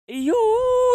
Yo,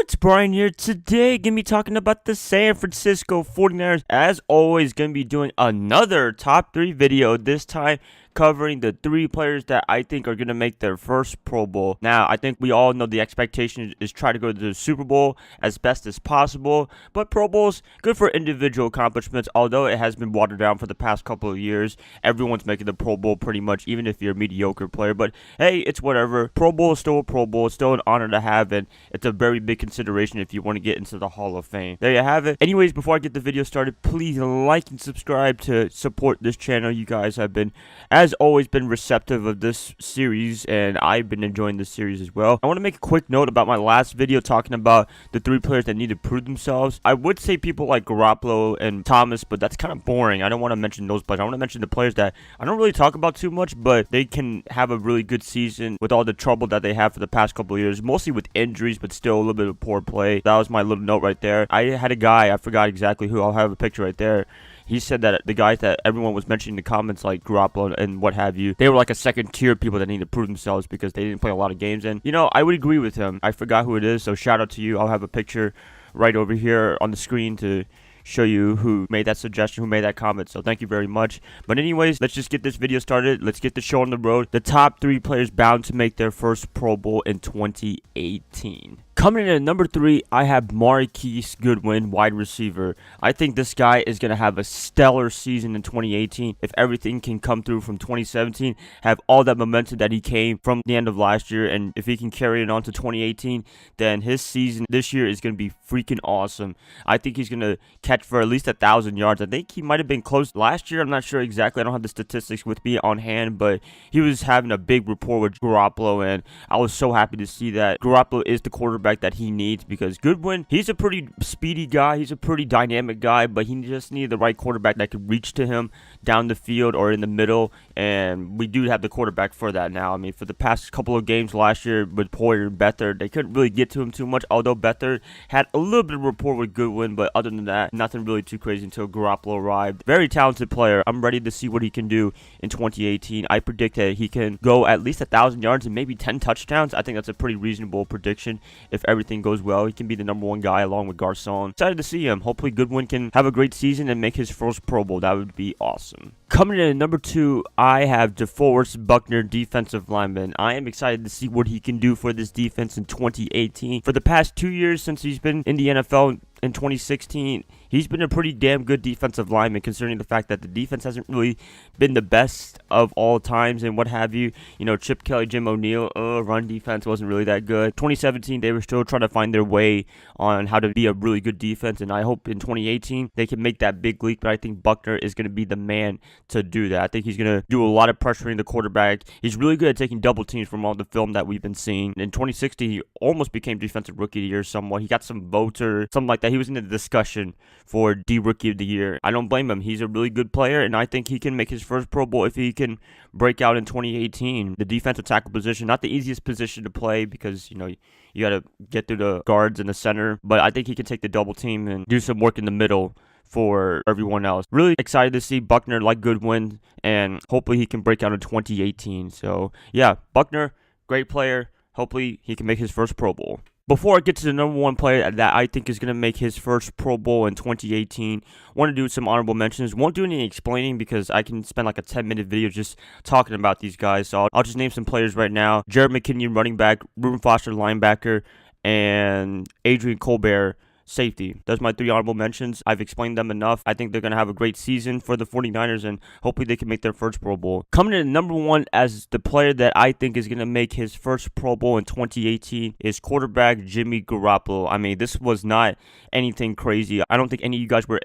it's Brian here. Today, gonna be talking about the San Francisco 49ers. As always, gonna be doing another top 3 video, this time covering the 3 players that I think are gonna make their first Pro Bowl. Now, I think we all know the expectation is try to go to the Super Bowl as best as possible, but Pro Bowls, good for individual accomplishments, although it has been watered down for the past couple of years. Everyone's making the Pro Bowl pretty much, even if you're a mediocre player, but hey, it's whatever. Pro Bowl is still a Pro Bowl. It's still an honor to have, and it's a very big consideration if you want to get into the Hall of Fame. There you have it. Anyways, before I get the video started, please like and subscribe to support this channel. You guys have been, as always, been receptive of this series, and I've been enjoying this series as well. I want to make a quick note about my last video talking about the 3 players that need to prove themselves. I would say people like Garoppolo and Thomas, but that's kind of boring. I don't want to mention those players. I want to mention the players that I don't really talk about too much, but they can have a really good season with all the trouble that they have for the past couple of years, mostly with injuries, but still a little bit of poor play. That was my little note right there. I had a guy, I forgot exactly who, I'll have a picture right there. He said that the guys that everyone was mentioning in the comments, like Garoppolo and what have you, they were like a second tier people that need to prove themselves because they didn't play a lot of games. And, you know, I would agree with him. I forgot who it is, so shout out to you. I'll have a picture right over here on the screen to show you who made that suggestion, who made that comment, so thank you very much. But anyways, let's just get this video started. Let's get the show on the road. The top 3 players bound to make their first Pro Bowl in 2018. Coming in at number 3, I have Marquise Goodwin, wide receiver. I think this guy is going to have a stellar season in 2018 if everything can come through from 2017, have all that momentum that he came from the end of last year, and if he can carry it on to 2018, then his season this year is going to be freaking awesome. I think he's going to catch for at least 1,000 yards. I think he might have been close last year. I'm not sure exactly. I don't have the statistics with me on hand, but he was having a big rapport with Garoppolo, and I was so happy to see that. Garoppolo is the quarterback that he needs, because Goodwin, he's a pretty speedy guy, he's a pretty dynamic guy, but he just needed the right quarterback that could reach to him down the field or in the middle, and we do have the quarterback for that now. I mean, for the past couple of games last year with Poyer and Beathard, they couldn't really get to him too much, although Beathard had a little bit of rapport with Goodwin, but other than that, nothing really too crazy until Garoppolo arrived. Very talented player. I'm ready to see what he can do in 2018. I predict that he can go at least 1,000 yards and maybe 10 touchdowns. I think that's a pretty reasonable prediction. If everything goes well, he can be the #1 guy along with Garcon. Excited to see him. Hopefully Goodwin can have a great season and make his first Pro Bowl. That would be awesome. Coming in at number 2, I have DeForest Buckner, defensive lineman. I am excited to see what he can do for this defense in 2018. For the past 2 years since he's been in the NFL, in 2016, he's been a pretty damn good defensive lineman, considering the fact that the defense hasn't really been the best of all times and what have you. You know, Chip Kelly, Jim O'Neill, run defense wasn't really that good. 2017, they were still trying to find their way on how to be a really good defense, and I hope in 2018 they can make that big leap, but I think Buckner is going to be the man to do that. I think he's going to do a lot of pressuring the quarterback. He's really good at taking double teams from all the film that we've been seeing. In 2016, he almost became Defensive Rookie of the Year somewhat. He got some votes or something like that. He was in the discussion for D-Rookie of the Year. I don't blame him. He's a really good player, and I think he can make his first Pro Bowl if he can break out in 2018. The defensive tackle position, not the easiest position to play because, you know, you got to get through the guards in the center, but I think he can take the double team and do some work in the middle for everyone else. Really excited to see Buckner like Goodwin, and hopefully he can break out in 2018. So, yeah, Buckner, great player. Hopefully he can make his first Pro Bowl. Before I get to the #1 player that I think is going to make his first Pro Bowl in 2018, I want to do some honorable mentions. Won't do any explaining because I can spend like a 10-minute video just talking about these guys. So I'll just name some players right now. Jared McKinney, running back, Reuben Foster, linebacker, and Adrian Colbert, safety. Those are my 3 honorable mentions. I've explained them enough. I think they're going to have a great season for the 49ers, and hopefully they can make their first Pro Bowl. Coming in at #1 as the player that I think is going to make his first Pro Bowl in 2018 is quarterback Jimmy Garoppolo. I mean, this was not anything crazy. I don't think any of you guys were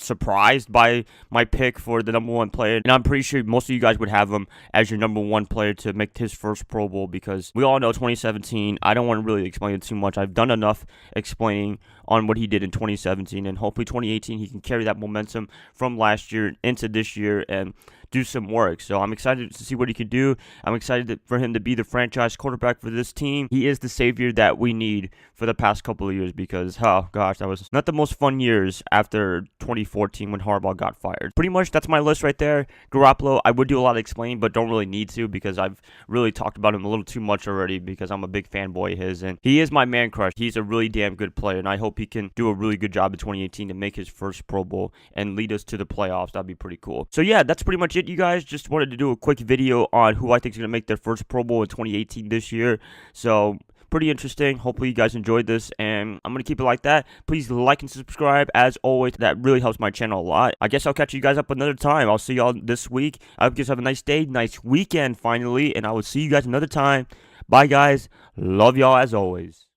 surprised by my pick for the #1 player, and I'm pretty sure most of you guys would have him as your #1 player to make his first Pro Bowl, because we all know 2017. I don't want to really explain it too much. I've done enough explaining on what he did in 2017, and hopefully 2018 he can carry that momentum from last year into this year and do some work. So I'm excited to see what he can do. I'm excited for him to be the franchise quarterback for this team. He is the savior that we need for the past couple of years because, oh gosh, that was not the most fun years after 2014 when Harbaugh got fired. Pretty much that's my list right there. Garoppolo, I would do a lot of explaining, but don't really need to because I've really talked about him a little too much already because I'm a big fanboy of his, and he is my man crush. He's a really damn good player, and I hope he can do a really good job in 2018 to make his first Pro Bowl and lead us to the playoffs. That'd be pretty cool. So yeah, that's pretty much it, you guys. Just wanted to do a quick video on who I think is going to make their first Pro Bowl in 2018 this year. So pretty interesting. Hopefully you guys enjoyed this, and I'm going to keep it like that. Please like and subscribe. As always, that really helps my channel a lot. I guess I'll catch you guys up another time. I'll see y'all this week. I hope you guys have a nice day, nice weekend finally, and I will see you guys another time. Bye, guys. Love y'all as always.